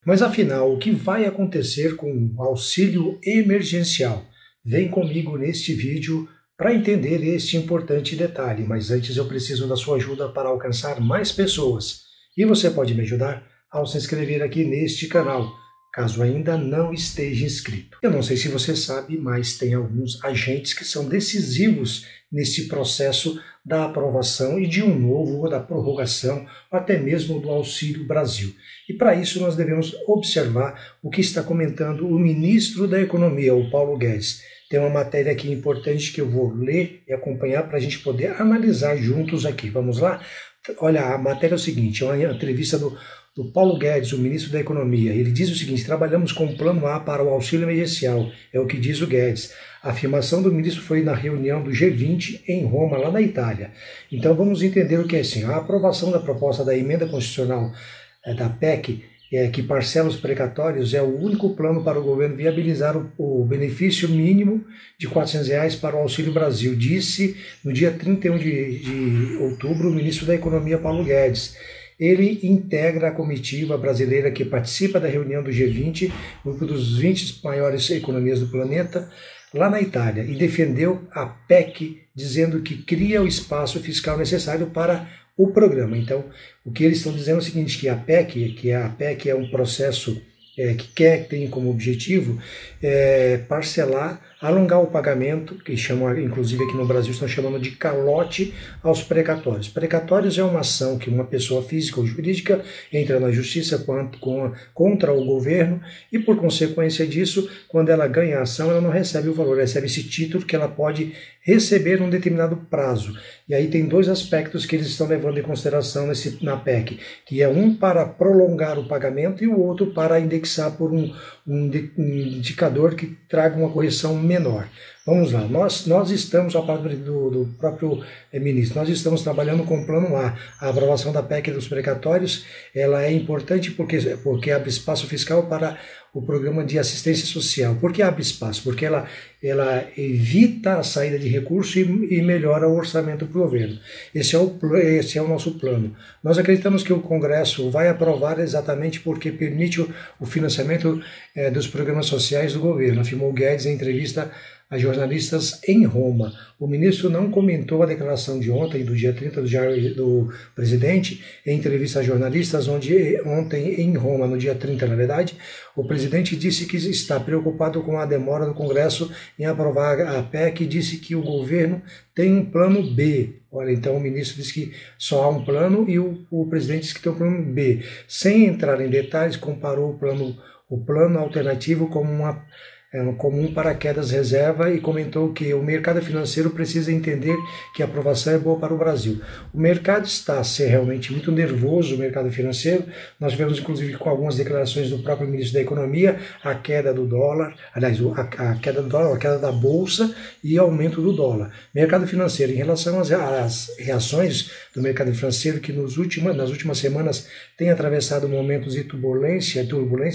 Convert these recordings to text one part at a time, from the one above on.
Mas afinal, o que vai acontecer com o auxílio emergencial? Vem comigo neste vídeo para entender este importante detalhe, mas antes eu preciso da sua ajuda para alcançar mais pessoas. E você pode me ajudar ao se inscrever aqui neste canal, caso ainda não esteja inscrito. Eu não sei se você sabe, mas tem alguns agentes que são decisivos neste processo da aprovação e de um novo, ou da prorrogação, ou até mesmo do Auxílio Brasil. E para isso nós devemos observar o que está comentando o ministro da Economia, o Paulo Guedes. Tem uma matéria aqui importante que eu vou ler e acompanhar para a gente poder analisar juntos aqui. Vamos lá? Olha, a matéria é o seguinte, é uma entrevista do Paulo Guedes, o ministro da Economia. Ele diz o seguinte: trabalhamos com o plano A para o auxílio emergencial, é o que diz o Guedes. A afirmação do ministro foi na reunião do G20 em Roma, lá na Itália. Então vamos entender o que é assim. A aprovação da proposta da emenda constitucional da PEC, que parcela os precatórios, é o único plano para o governo viabilizar o benefício mínimo de R$ 400 para o Auxílio Brasil, disse no dia 31 de outubro o ministro da Economia, Paulo Guedes. Ele integra a comitiva brasileira que participa da reunião do G20, grupo dos 20 maiores economias do planeta, lá na Itália, e defendeu a PEC, dizendo que cria o espaço fiscal necessário para o programa. Então, o que eles estão dizendo é o seguinte, que a PEC é um processo que tem como objetivo parcelar, alongar o pagamento, que chamam, inclusive aqui no Brasil estão chamando de calote aos precatórios. Precatórios é uma ação que uma pessoa física ou jurídica entra na justiça contra o governo e, por consequência disso, quando ela ganha a ação, ela não recebe o valor, recebe esse título que ela pode receber num determinado prazo. E aí tem dois aspectos que eles estão levando em consideração na PEC, que é um para prolongar o pagamento e o outro para indexar por um indicador que traga uma correção menor. Vamos lá, nós estamos, a palavra do próprio ministro, nós estamos trabalhando com o plano A. A aprovação da PEC dos precatórios, ela é importante porque abre espaço fiscal para o programa de assistência social. Por que abre espaço? Porque ela evita a saída de recursos e melhora o orçamento para o governo. Esse é o nosso plano. Nós acreditamos que o Congresso vai aprovar exatamente porque permite o financiamento dos programas sociais do governo, afirmou Guedes em entrevista a jornalistas em Roma. O ministro não comentou a declaração de ontem, do dia 30 do presidente, em entrevista a jornalistas, ontem em Roma, no dia 30, na verdade, o presidente disse que está preocupado com a demora do Congresso em aprovar a PEC e disse que o governo tem um plano B. Olha, então o ministro disse que só há um plano e o presidente disse que tem um plano B. Sem entrar em detalhes, comparou o plano alternativo como um paraquedas reserva e comentou que o mercado financeiro precisa entender que a aprovação é boa para o Brasil. O mercado está a ser realmente muito nervoso, o mercado financeiro. Nós vemos, inclusive, com algumas declarações do próprio ministro da Economia, a queda do dólar, aliás, a queda do dólar, a queda da bolsa e aumento do dólar. Mercado financeiro, em relação às reações do mercado financeiro, que nas últimas semanas tem atravessado momentos de turbulência,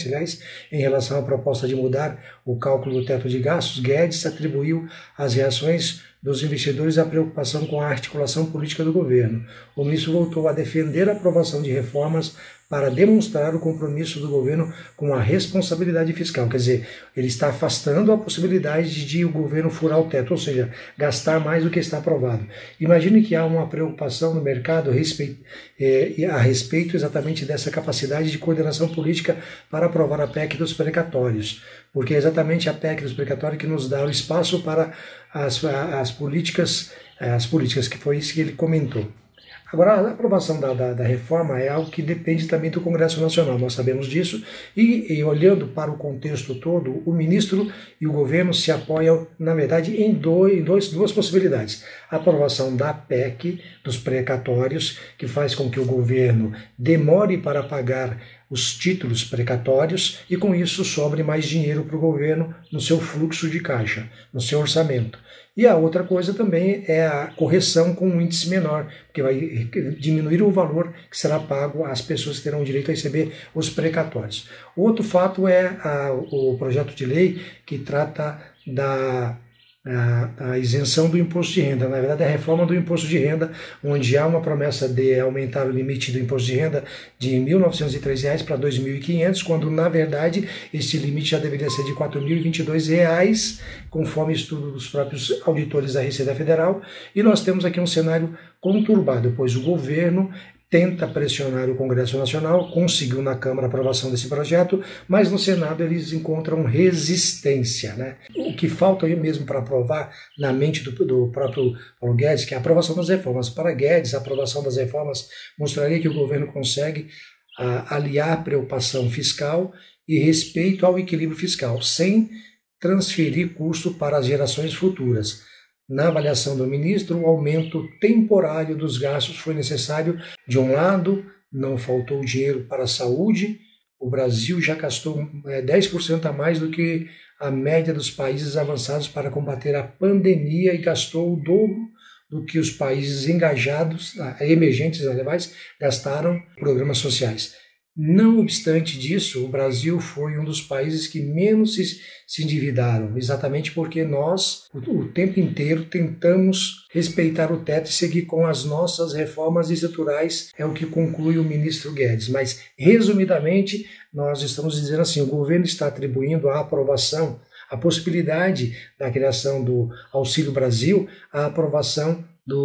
aliás, em relação à proposta de mudar o cálculo do teto de gastos, Guedes atribuiu às reações dos investidores a preocupação com a articulação política do governo. O ministro voltou a defender a aprovação de reformas para demonstrar o compromisso do governo com a responsabilidade fiscal. Quer dizer, ele está afastando a possibilidade de o governo furar o teto, ou seja, gastar mais do que está aprovado. Imagine que há uma preocupação no mercado a respeito exatamente dessa capacidade de coordenação política para aprovar a PEC dos precatórios, porque é exatamente a PEC dos precatórios que nos dá o espaço para as políticas, que foi isso que ele comentou. Agora, a aprovação da reforma é algo que depende também do Congresso Nacional, nós sabemos disso, e olhando para o contexto todo, o ministro e o governo se apoiam, na verdade, em duas possibilidades. A aprovação da PEC, dos precatórios, que faz com que o governo demore para pagar os títulos precatórios e com isso sobre mais dinheiro para o governo no seu fluxo de caixa, no seu orçamento. E a outra coisa também é a correção com um índice menor, que vai diminuir o valor que será pago às pessoas que terão direito a receber os precatórios. Outro fato é o projeto de lei que trata a isenção do imposto de renda. Na verdade, a reforma do imposto de renda, onde há uma promessa de aumentar o limite do imposto de renda de R$ 1.903 para R$ 2.500, quando, na verdade, esse limite já deveria ser de R$ 4.022, conforme estudo dos próprios auditores da Receita Federal. E nós temos aqui um cenário conturbado, pois o governo tenta pressionar o Congresso Nacional, conseguiu na Câmara a aprovação desse projeto, mas no Senado eles encontram resistência, né? O que falta aí mesmo para aprovar na mente do próprio Paulo Guedes, que é a aprovação das reformas. Para Guedes, a aprovação das reformas mostraria que o governo consegue aliar preocupação fiscal e respeito ao equilíbrio fiscal, sem transferir custo para as gerações futuras. Na avaliação do ministro, o aumento temporário dos gastos foi necessário. De um lado, não faltou dinheiro para a saúde, o Brasil já gastou 10% a mais do que a média dos países avançados para combater a pandemia e gastou o dobro do que os países engajados, emergentes, aliás, gastaram em programas sociais. Não obstante disso, o Brasil foi um dos países que menos se endividaram, exatamente porque nós, o tempo inteiro, tentamos respeitar o teto e seguir com as nossas reformas estruturais, é o que conclui o ministro Guedes. Mas, resumidamente, nós estamos dizendo assim, o governo está atribuindo à aprovação, a possibilidade da criação do Auxílio Brasil, à aprovação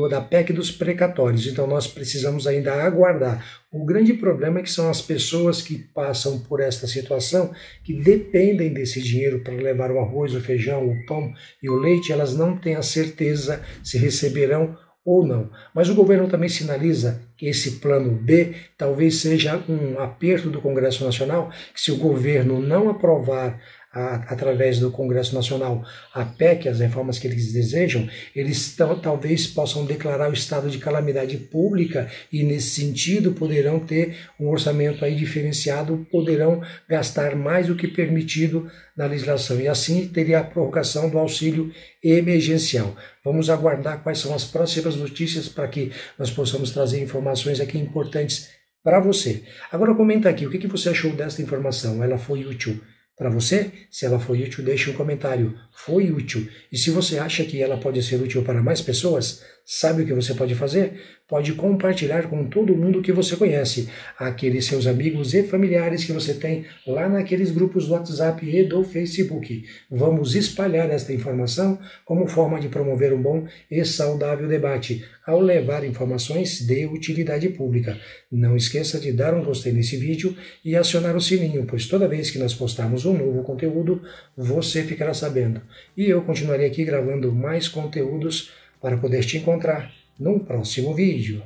da PEC dos precatórios. Então nós precisamos ainda aguardar. O grande problema é que são as pessoas que passam por esta situação, que dependem desse dinheiro para levar o arroz, o feijão, o pão e o leite, elas não têm a certeza se receberão ou não. Mas o governo também sinaliza que esse plano B talvez seja um aperto do Congresso Nacional, que se o governo não aprovar através do Congresso Nacional a PEC, as reformas que eles desejam, eles talvez possam declarar o estado de calamidade pública e, nesse sentido, poderão ter um orçamento aí diferenciado, poderão gastar mais do que permitido na legislação e assim teria a prorrogação do auxílio emergencial. Vamos aguardar quais são as próximas notícias para que nós possamos trazer informações aqui importantes para você. Agora comenta aqui, o que você achou desta informação? Ela foi útil para você? Se ela foi útil, deixe um comentário. Foi útil. E se você acha que ela pode ser útil para mais pessoas, sabe o que você pode fazer? Pode compartilhar com todo mundo que você conhece, aqueles seus amigos e familiares que você tem lá naqueles grupos do WhatsApp e do Facebook. Vamos espalhar esta informação como forma de promover um bom e saudável debate, ao levar informações de utilidade pública. Não esqueça de dar um gostei nesse vídeo e acionar o sininho, pois toda vez que nós postarmos um novo conteúdo, você ficará sabendo. E eu continuarei aqui gravando mais conteúdos para poder te encontrar num próximo vídeo.